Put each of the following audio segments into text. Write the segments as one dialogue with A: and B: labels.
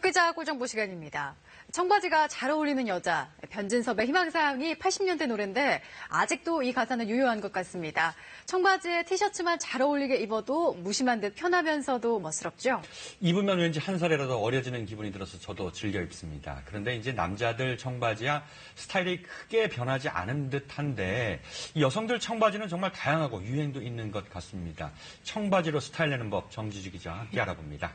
A: 덕기자 꿀정보 시간입니다. 청바지가 잘 어울리는 여자, 변진섭의 희망사항이 80년대 노래인데 아직도 이 가사는 유효한 것 같습니다. 청바지에 티셔츠만 잘 어울리게 입어도 무심한 듯 편하면서도 멋스럽죠? 입으면
B: 왠지 한 살이라도 어려지는 기분이 들어서 저도 즐겨 입습니다. 그런데 이제 남자들 청바지야 스타일이 크게 변하지 않은 듯한데 여성들 청바지는 정말 다양하고 유행도 있는 것 같습니다. 청바지로 스타일 내는 법 정지주 기자와 함께 알아봅니다.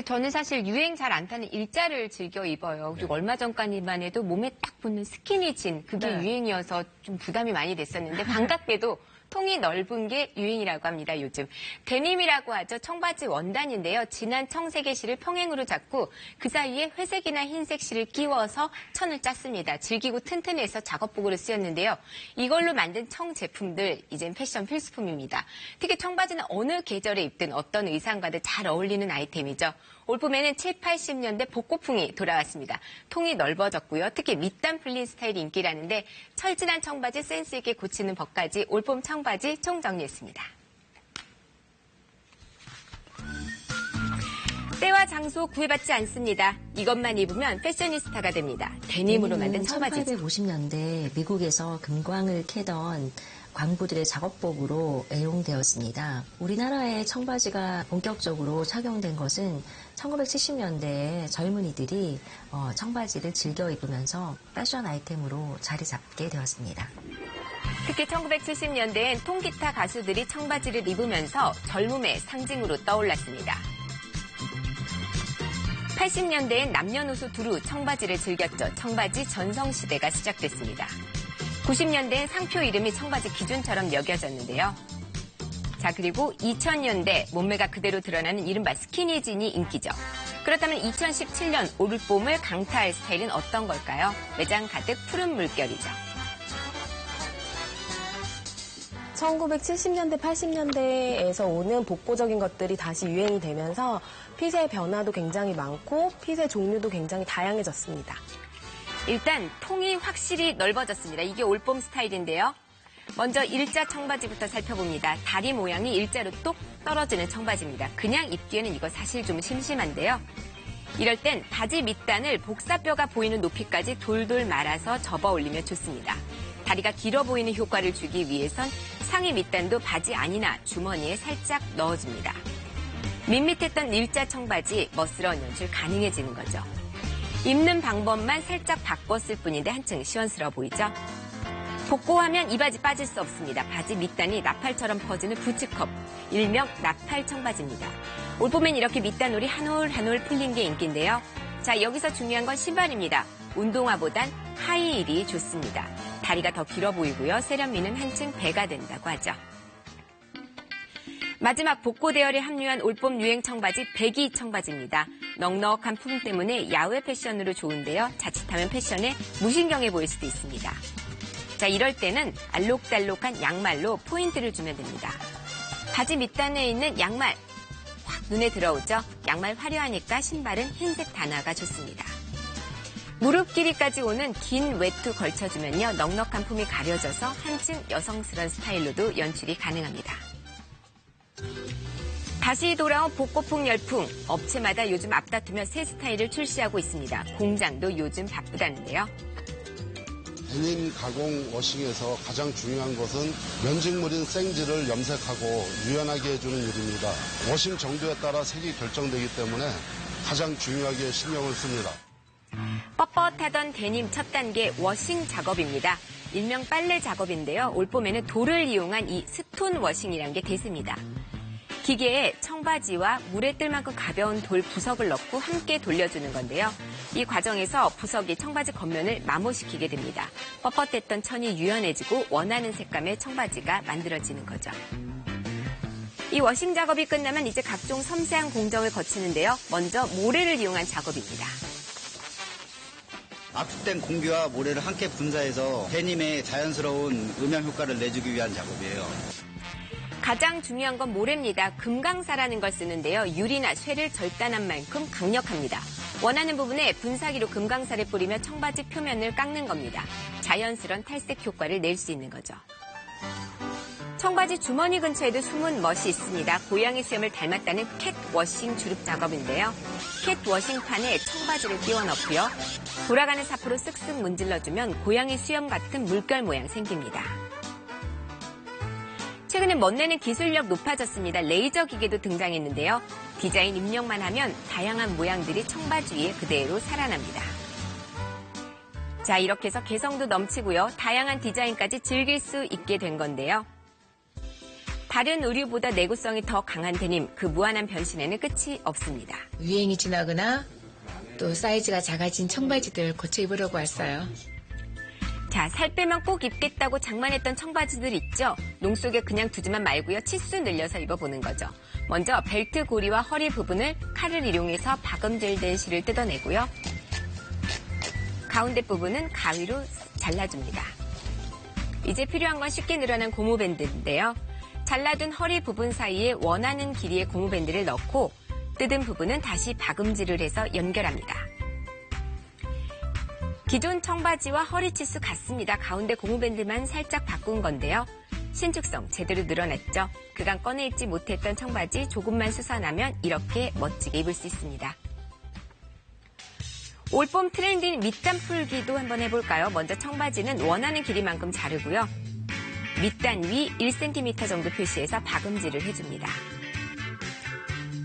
C: 저는 사실 유행 잘 안 타는 일자를 즐겨 입어요. 그리고 얼마 전까지만 해도 몸에 딱 붙는 스키니진, 그게 유행이어서 좀 부담이 많이 됐었는데 반갑게도 통이 넓은 게 유행이라고 합니다, 요즘. 데님이라고 하죠. 청바지 원단인데요. 진한 청색의 실을 평행으로 잡고 그 사이에 회색이나 흰색 실을 끼워서 천을 짰습니다. 질기고 튼튼해서 작업복으로 쓰였는데요. 이걸로 만든 청 제품들, 이젠 패션 필수품입니다. 특히 청바지는 어느 계절에 입든 어떤 의상과도 잘 어울리는 아이템이죠. 올봄에는 7, 80년대 복고풍이 돌아왔습니다. 통이 넓어졌고요. 특히 밑단 풀린 스타일이 인기라는데 철진한 청바지 센스 있게 고치는 법까지 올봄 청바지 총정리했습니다. 때와 장소 구애받지 않습니다. 이것만 입으면 패셔니스타가 됩니다. 데님으로 만든 청바지죠.
D: 1850년대 미국에서 금광을 캐던 광부들의 작업복으로 애용되었습니다. 우리나라의 청바지가 본격적으로 착용된 것은 1970년대에 젊은이들이 청바지를 즐겨 입으면서 패션 아이템으로 자리 잡게 되었습니다.
C: 특히 1970년대엔 통기타 가수들이 청바지를 입으면서 젊음의 상징으로 떠올랐습니다. 80년대엔 남녀노소 두루 청바지를 즐겼죠. 청바지 전성시대가 시작됐습니다. 90년대엔 상표 이름이 청바지 기준처럼 여겨졌는데요. 자, 그리고 2000년대 몸매가 그대로 드러나는 이른바 스키니진이 인기죠. 그렇다면 2017년 올봄을 강타할 스타일은 어떤 걸까요? 매장 가득 푸른 물결이죠.
E: 1970년대, 80년대에서 오는 복고적인 것들이 다시 유행이 되면서 핏의 변화도 굉장히 많고 핏의 종류도 굉장히 다양해졌습니다.
C: 일단 통이 확실히 넓어졌습니다. 이게 올봄 스타일인데요. 먼저 일자 청바지부터 살펴봅니다. 다리 모양이 일자로 똑 떨어지는 청바지입니다. 그냥 입기에는 이거 사실 좀 심심한데요. 이럴 땐 바지 밑단을 복사뼈가 보이는 높이까지 돌돌 말아서 접어 올리면 좋습니다. 다리가 길어 보이는 효과를 주기 위해선 상의 밑단도 바지 안이나 주머니에 살짝 넣어줍니다. 밋밋했던 일자 청바지 멋스러운 연출 가능해지는 거죠. 입는 방법만 살짝 바꿨을 뿐인데 한층 시원스러워 보이죠? 복고하면 이 바지 빠질 수 없습니다. 바지 밑단이 나팔처럼 퍼지는 부츠컵, 일명 나팔 청바지입니다. 올봄엔 이렇게 밑단홀이 한 올 한 올 풀린 게 인기인데요. 자, 여기서 중요한 건 신발입니다. 운동화보단 하이힐이 좋습니다. 다리가 더 길어 보이고요. 세련미는 한층 배가 된다고 하죠. 마지막 복고 대열에 합류한 올봄 유행 청바지 배기 청바지입니다. 넉넉한 품 때문에 야외 패션으로 좋은데요. 자칫하면 패션에 무신경해 보일 수도 있습니다. 자, 이럴 때는 알록달록한 양말로 포인트를 주면 됩니다. 바지 밑단에 있는 양말, 확 눈에 들어오죠? 양말 화려하니까 신발은 흰색 단화가 좋습니다. 무릎 길이까지 오는 긴 외투 걸쳐주면요. 넉넉한 품이 가려져서 한층 여성스러운 스타일로도 연출이 가능합니다. 다시 돌아온 복고풍 열풍. 업체마다 요즘 앞다투며 새 스타일을 출시하고 있습니다. 공장도 요즘 바쁘다는데요.
F: 데님 가공 워싱에서 가장 중요한 것은 면직물인 생지를 염색하고 유연하게 해주는 일입니다. 워싱 정도에 따라 색이 결정되기 때문에 가장 중요하게 신경을 씁니다.
C: 뻣뻣하던 데님 첫 단계 워싱 작업입니다. 일명 빨래 작업인데요. 올봄에는 돌을 이용한 이 스톤 워싱이라는 게 대세입니다. 기계에 청바지와 물에 뜰 만큼 가벼운 돌 부석을 넣고 함께 돌려주는 건데요. 이 과정에서 부석이 청바지 겉면을 마모시키게 됩니다. 뻣뻣했던 천이 유연해지고 원하는 색감의 청바지가 만들어지는 거죠. 이 워싱 작업이 끝나면 이제 각종 섬세한 공정을 거치는데요. 먼저 모래를 이용한 작업입니다.
G: 압축된 공기와 모래를 함께 분사해서 데님의 자연스러운 음영 효과를 내주기 위한 작업이에요.
C: 가장 중요한 건 모래입니다. 금강사라는 걸 쓰는데요. 유리나 쇠를 절단한 만큼 강력합니다. 원하는 부분에 분사기로 금강사를 뿌리며 청바지 표면을 깎는 겁니다. 자연스러운 탈색 효과를 낼 수 있는 거죠. 청바지 주머니 근처에도 숨은 멋이 있습니다. 고양이 수염을 닮았다는 캣워싱 주름 작업인데요. 캣워싱판에 청바지를 끼워 넣고요. 돌아가는 사포로 쓱쓱 문질러주면 고양이 수염 같은 물결 모양 생깁니다. 최근에 멋내는 기술력 높아졌습니다. 레이저 기계도 등장했는데요. 디자인 입력만 하면 다양한 모양들이 청바지 위에 그대로 살아납니다. 자, 이렇게 해서 개성도 넘치고요. 다양한 디자인까지 즐길 수 있게 된 건데요. 다른 의류보다 내구성이 더 강한 데님, 그 무한한 변신에는 끝이 없습니다.
H: 유행이 지나거나 또 사이즈가 작아진 청바지들 고쳐 입으려고 왔어요.
C: 자, 살 빼면 꼭 입겠다고 장만했던 청바지들 있죠? 농 속에 그냥 두지만 말고요. 치수 늘려서 입어보는 거죠. 먼저 벨트 고리와 허리 부분을 칼을 이용해서 박음질된 실을 뜯어내고요. 가운데 부분은 가위로 잘라줍니다. 이제 필요한 건 쉽게 늘어난 고무밴드인데요. 잘라둔 허리 부분 사이에 원하는 길이의 고무밴드를 넣고 뜯은 부분은 다시 박음질을 해서 연결합니다. 기존 청바지와 허리 치수 같습니다. 가운데 고무밴드만 살짝 바꾼 건데요. 신축성 제대로 늘어났죠. 그간 꺼내 입지 못했던 청바지 조금만 수선하면 이렇게 멋지게 입을 수 있습니다. 올봄 트렌드인 밑단 풀기도 한번 해볼까요? 먼저 청바지는 원하는 길이만큼 자르고요. 밑단 위 1cm 정도 표시해서 박음질을 해줍니다.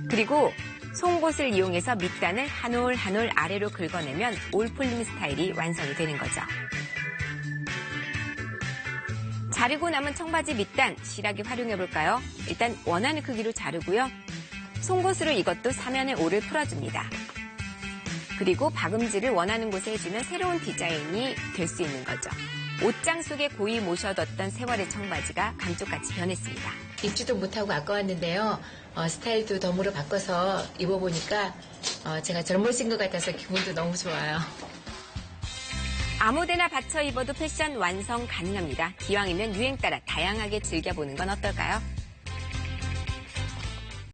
C: 그리고 송곳을 이용해서 밑단을 한 올 한 올 아래로 긁어내면 올풀림 스타일이 완성이 되는 거죠. 자르고 남은 청바지 밑단 실하게 활용해볼까요? 일단 원하는 크기로 자르고요. 송곳으로 이것도 사면의 올을 풀어줍니다. 그리고 박음질을 원하는 곳에 해주면 새로운 디자인이 될 수 있는 거죠. 옷장 속에 고이 모셔뒀던 세월의 청바지가 감쪽같이 변했습니다.
H: 입지도 못하고 아까웠는데요. 스타일도 덤으로 바꿔서 입어보니까 제가 젊어진 것 같아서 기분도 너무 좋아요.
C: 아무데나 받쳐 입어도 패션 완성 가능합니다. 기왕이면 유행 따라 다양하게 즐겨보는 건 어떨까요?